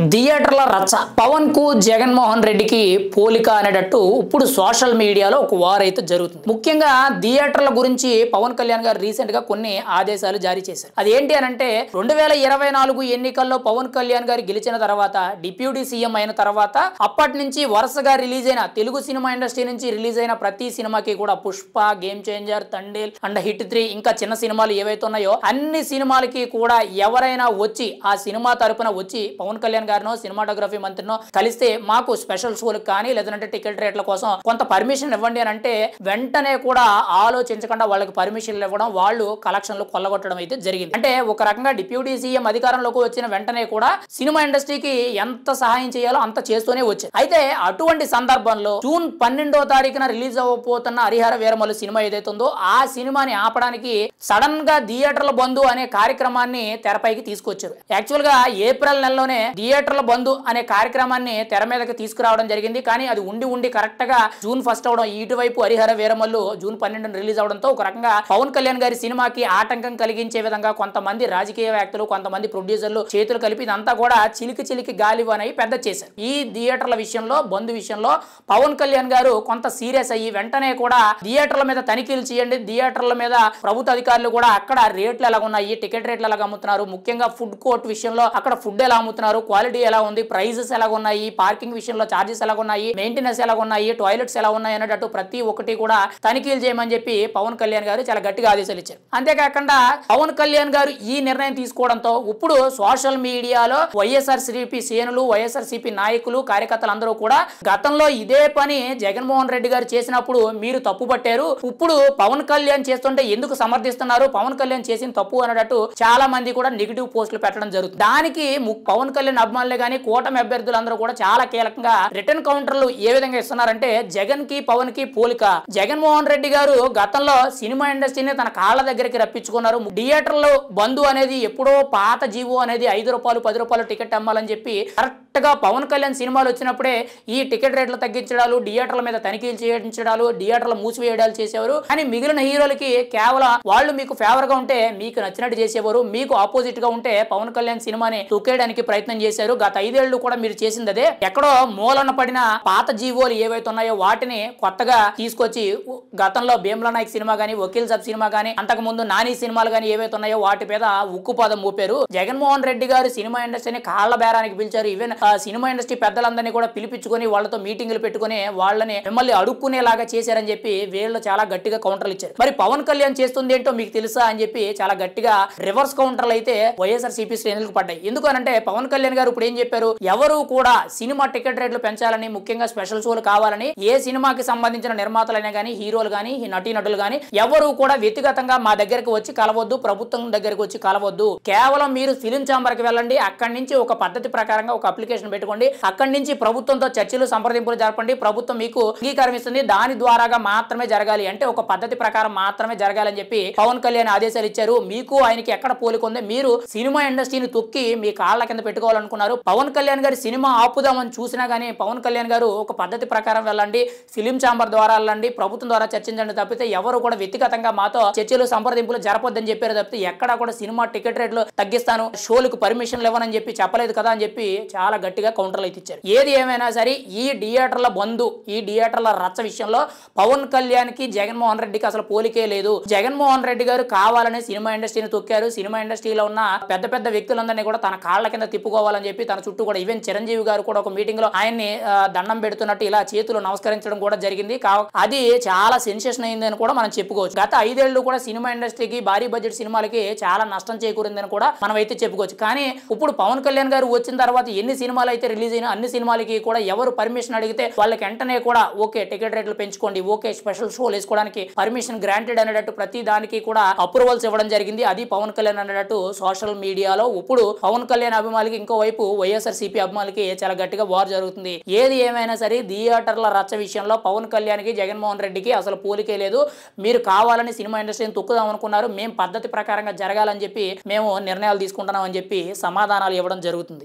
థియేటర్ల రచ్చ పవన్ కు జగన్మోహన్ రెడ్డికి పోలిక అనేటట్టు ఇప్పుడు సోషల్ మీడియాలో ఒక వార్ అయితే జరుగుతుంది. ముఖ్యంగా థియేటర్ల గురించి పవన్ కళ్యాణ్ గారు రీసెంట్ గా కొన్ని ఆదేశాలు జారీ చేశారు. అది ఏంటి అనంటే 2024 ఎన్నికల్లో పవన్ కళ్యాణ్ గారు గెలిచిన తర్వాత డిప్యూటీ సీఎం అయిన తర్వాత అప్పటి నుంచి వరుసగా రిలీజ్ అయిన తెలుగు సినిమా ఇండస్ట్రీ నుంచి రిలీజ్ అయిన ప్రతి సినిమాకి కూడా Pushpa, game changer, Thandel and hit 3 ఇంకా చిన్న సినిమాలు ఏవైతే ఉన్నాయో అన్ని సినిమాలకి కూడా ఎవరైనా వచ్చి ఆ సినిమా తరపున వచ్చి పవన్ కళ్యాణ్ గారినో సినిమాటోగ్రఫీ మంత్రినో కలిస్తే మాకు స్పెషల్ షోలకు కానీ లేదంటే టికెట్ రేట్ల కోసం కొంత పర్మిషన్ ఇవ్వండి అని అంటే వెంటనే కూడా ఆలోచించకుండా వాళ్ళకి పర్మిషన్లు ఇవ్వడం, వాళ్ళు కలెక్షన్లు కొల్లగొట్టడం అయితే జరిగింది. అంటే ఒక రకంగా డిప్యూటీ సీఎం అధికారంలోకి వచ్చిన వెంటనే కూడా సినిమా ఇండస్ట్రీకి ఎంత సహాయం చేయాలో అంత చేస్తూనే వచ్చారు. అయితే అటువంటి సందర్భంలో జూన్ 12వ తారీఖున రిలీజ్ అవ్వబోతున్న హరిహర వీరమల్లు సినిమా ఏదైతే ఉందో ఆ సినిమాని ఆపడానికి సడన్ గా థియేటర్ల బంధు అనే కార్యక్రమాన్ని తెరపైకి తీసుకొచ్చారు. యాక్చువల్ గా ఏప్రిల్ నెలలోనే థియేటర్ల బంధు అనే కార్యక్రమాన్ని తెర మీదకి తీసుకురావడం జరిగింది. కానీ అది ఉండి కరెక్ట్ గా జూన్ 1 అవడం, ఇటువైపు హరిహర వీరమల్లు జూన్ 12 రిలీజ్ అవడంతో ఒక రకంగా పవన్ కళ్యాణ్ గారి సినిమాకి ఆటంకం కలిగించే విధంగా కొంతమంది రాజకీయ వ్యక్తులు, కొంతమంది ప్రొడ్యూసర్లు చేతులు కలిపి ఇదంతా కూడా చిలికి గాలివనై పెద్ద చేశారు. ఈ థియేటర్ల విషయంలో, బంధు విషయంలో పవన్ కళ్యాణ్ గారు కొంత సీరియస్ అయ్యి వెంటనే కూడా థియేటర్ల మీద తనిఖీలు చేయండి, థియేటర్ల మీద ప్రభుత్వ అధికారులు కూడా అక్కడ రేట్లు ఎలా ఉన్నాయి, టికెట్ రేట్లు ఎలా అమ్ముతున్నారు, ముఖ్యంగా ఫుడ్ కోర్ట్ విషయంలో అక్కడ ఫుడ్ ఎలా అమ్ముతున్నారు, క్వాలిటీ ఎలా ఉంది, ప్రైజెస్ ఎలా ఉన్నాయి, పార్కింగ్ విషయంలో చార్జెస్ ఎలా ఉన్నాయి, మెయింటెనెన్స్ ఎలా ఉన్నాయి, టాయిలెట్స్ ఎలా ఉన్నాయి అనేటట్టు ప్రతి ఒక్కటి కూడా తనిఖీలు చేయమని చెప్పి పవన్ కళ్యాణ్ గారు చాలా గట్టిగా ఆదేశాలు ఇచ్చారు. అంతేకాకుండా పవన్ కళ్యాణ్ గారు ఈ నిర్ణయం తీసుకోవడంతో ఇప్పుడు సోషల్ మీడియాలో వైఎస్ఆర్సీపీ శ్రేణులు, వైఎస్ఆర్సీపీ నాయకులు, కార్యకర్తలు అందరూ కూడా గతంలో ఇదే పని జగన్మోహన్ రెడ్డి గారు చేసినప్పుడు మీరు తప్పు పట్టారు, ఇప్పుడు పవన్ కళ్యాణ్ చేస్తుంటే ఎందుకు సమర్థిస్తున్నారు, పవన్ కళ్యాణ్ చేసిన తప్పు అనేటట్టు చాలా మంది కూడా నెగిటివ్ పోస్టులు పెట్టడం జరుగుతుంది. దానికి పవన్ కళ్యాణ్ అభిమానులే గానీ కూటమి అభ్యర్థులందరూ కూడా చాలా కీలకంగా రిటర్న్ కౌంటర్లు ఏ విధంగా ఇస్తున్నారంటే జగన్ కి పవన్ కి పోలిక. జగన్మోహన్ రెడ్డి గారు గతంలో సినిమా ఇండస్ట్రీని తన కాళ్ళ దగ్గరికి రప్పించుకున్నారు. థియేటర్లో బంధు అనేది ఎప్పుడో పాత జీవో అనేది 5 రూపాయలు 10 రూపాయలు టికెట్ అమ్మాలని చెప్పి కరెక్ట్ గా పవన్ కళ్యాణ్ సినిమాలు వచ్చినప్పుడే ఈ టికెట్ రేట్లు తగ్గించడాలు, థియేటర్ల మీద తనిఖీలు చేయించడాలు, థియేటర్ల మూసివేయడాలు చేసేవారు. కానీ మిగిలిన హీరోలకి కేవలం వాళ్ళు మీకు ఫేవర్ గా ఉంటే మీకు నచ్చినట్టు చేసేవారు, మీకు ఆపోజిట్ గా ఉంటే పవన్ కళ్యాణ్ సినిమాని తొక్కేయడానికి ప్రయత్నం చేశారు. గత 5 ఏళ్లు కూడా మీరు చేసింది అదే. ఎక్కడో మూలన పడిన పాత జీవోలు ఏవైతే ఉన్నాయో వాటిని కొత్తగా తీసుకొచ్చి గతంలో భీమ్లా నాయక్ సినిమా గానీ, వకీల్ సాబ్ సినిమా గానీ, అంతకు ముందు నాని సినిమాలు గానీ ఏవైతే ఉన్నాయో వాటి మీద ఉక్కుపాదం మోపారు. జగన్మోహన్ రెడ్డి గారు సినిమా ఇండస్ట్రీని కాళ్ల బేరానికి పిలిచారు. ఈవెన్ సినిమా ఇండస్ట్రీ పెద్దలందరినీ కూడా పిలిపించుకొని వాళ్ళతో మీటింగ్లు పెట్టుకుని వాళ్ళని మిమ్మల్ని అడుక్కునేలాగా చేశారని చెప్పి వీళ్ళు చాలా గట్టిగా కౌంటర్లు ఇచ్చారు. మరి పవన్ కళ్యాణ్ చేస్తుంది ఏంటో మీకు తెలుసా అని చెప్పి చాలా గట్టిగా రివర్స్ కౌంటర్లు అయితే వైఎస్ఆర్సీపీ శ్రేణులకు పడ్డాయి. ఎందుకు అనంటే పవన్ కళ్యాణ్ గారు ఇప్పుడు ఏం చెప్పారు, ఎవరు కూడా సినిమా టికెట్ రేట్లు పెంచాలని, ముఖ్యంగా స్పెషల్ షోలు కావాలని ఏ సినిమాకి సంబంధించిన నిర్మాతలైనా గానీ, హీరోలు గానీ, నటీనటులు గానీ ఎవరు కూడా వ్యక్తిగతంగా మా దగ్గరకు వచ్చి కలవద్దు, ప్రభుత్వం దగ్గరకు వచ్చి కలవద్దు. కేవలం మీరు ఫిలిం ఛాంబర్ కి వెళ్ళండి, అక్కడి నుంచి ఒక పద్ధతి ప్రకారంగా ఒక అప్లికేషన్ పెట్టుకోండి, అక్కడి నుంచి ప్రభుత్వంతో చర్చలు సంప్రదింపులు జరపండి, ప్రభుత్వం మీకు అంగీకారం ఇస్తుంది, దాని ద్వారాగా మాత్రమే జరగాలి, అంటే ఒక పద్ధతి ప్రకారం మాత్రమే జరగాలని చెప్పి పవన్ కళ్యాణ్ ఆదేశాలు ఇచ్చారు. మీకు ఆయనకి ఎక్కడ పోలికొంది, మీరు సినిమా ఇండస్ట్రీని తొక్కి మీ కాళ్ళ కింద పెట్టుకోవాలనుకున్నారు. పవన్ కళ్యాణ్ గారి సినిమా ఆపుదామని చూసినా గానీ పవన్ కళ్యాణ్ గారు ఒక పద్ధతి ప్రకారం వెళ్ళండి, ఫిలిం ఛాంబర్ ద్వారా వెళ్ళండి, ప్రభుత్వం ద్వారా చర్చించండి తప్పితే ఎవరు కూడా వ్యక్తిగతంగా మాతో చర్చలు సంప్రదింపులు జరపొద్దని చెప్పారు తప్పితే ఎక్కడా కూడా సినిమా టికెట్ రేట్లు తగ్గిస్తాను, షోలకు పర్మిషన్లు ఇవ్వనని చెప్పి చెప్పలేదు కదా అని చెప్పి చాలా గట్టిగా కౌంటర్లు అయితే ఇచ్చారు. ఏది ఏమైనా సరే ఈ థియేటర్ల బంధు, ఈ థియేటర్ల రచ్చ విషయంలో పవన్ కళ్యాణ్ కి జగన్మోహన్ రెడ్డికి అసలు పోలికే లేదు. జగన్మోహన్ రెడ్డి గారు కావాలని సినిమా ఇండస్ట్రీని తొక్కారు. సినిమా ఇండస్ట్రీలో ఉన్న పెద్ద వ్యక్తులందరినీ కూడా తన కాళ్ల కింద తిప్పుకోవాలని చెప్పి తన చుట్టూ కూడా ఈవెన్ చిరంజీవి గారు కూడా ఒక మీటింగ్ లో ఆయన్ని దండం పెడుతున్నట్టు ఇలా చేతులు నమస్కరించడం కూడా జరిగింది. అది చాలా సెన్సేషన్ అయిందని కూడా మనం చెప్పుకోవచ్చు. గత 5 ఏళ్లు కూడా సినిమా ఇండస్ట్రీకి, భారీ బడ్జెట్ సినిమాలకి చాలా నష్టం చేకూరిందని కూడా మనం అయితే చెప్పుకోవచ్చు. కానీ ఇప్పుడు పవన్ కళ్యాణ్ గారు వచ్చిన తర్వాత ఎన్ని సినిమాలు అయితే రిలీజ్ అయినా అన్ని సినిమాలకి కూడా ఎవరు పర్మిషన్ అడిగితే వాళ్ళకి వెంటనే కూడా ఓకే టికెట్ రేట్లు పెంచుకోండి, ఓకే స్పెషల్ షోలు వేసుకోవడానికి పర్మిషన్ గ్రాంటెడ్ అనేటట్టు ప్రతి దానికి కూడా అప్రూవల్స్ ఇవ్వడం జరిగింది. అది పవన్ కళ్యాణ్ అనేటట్టు సోషల్ మీడియాలో ఇప్పుడు పవన్ కళ్యాణ్ అభిమానులకి, ఇంకోవైపు వైఎస్ఆర్సీపీ అభిమానులకి చాలా గట్టిగా వార్ జరుగుతుంది. ఏది ఏమైనా సరే థియేటర్ల రచ్చ విషయంలో పవన్ కళ్యాణ్ కి జగన్మోహన్ రెడ్డికి అసలు పోలికే లేదు. మీరు కావాలని సినిమా ఇండస్ట్రీని తొక్కుదాం అనుకున్నారు, మేము పద్ధతి ప్రకారంగా జరగాలని చెప్పి మేము నిర్ణయాలు తీసుకుంటున్నాం అని చెప్పి సమాధానాలు ఇవ్వడం జరుగుతుంది.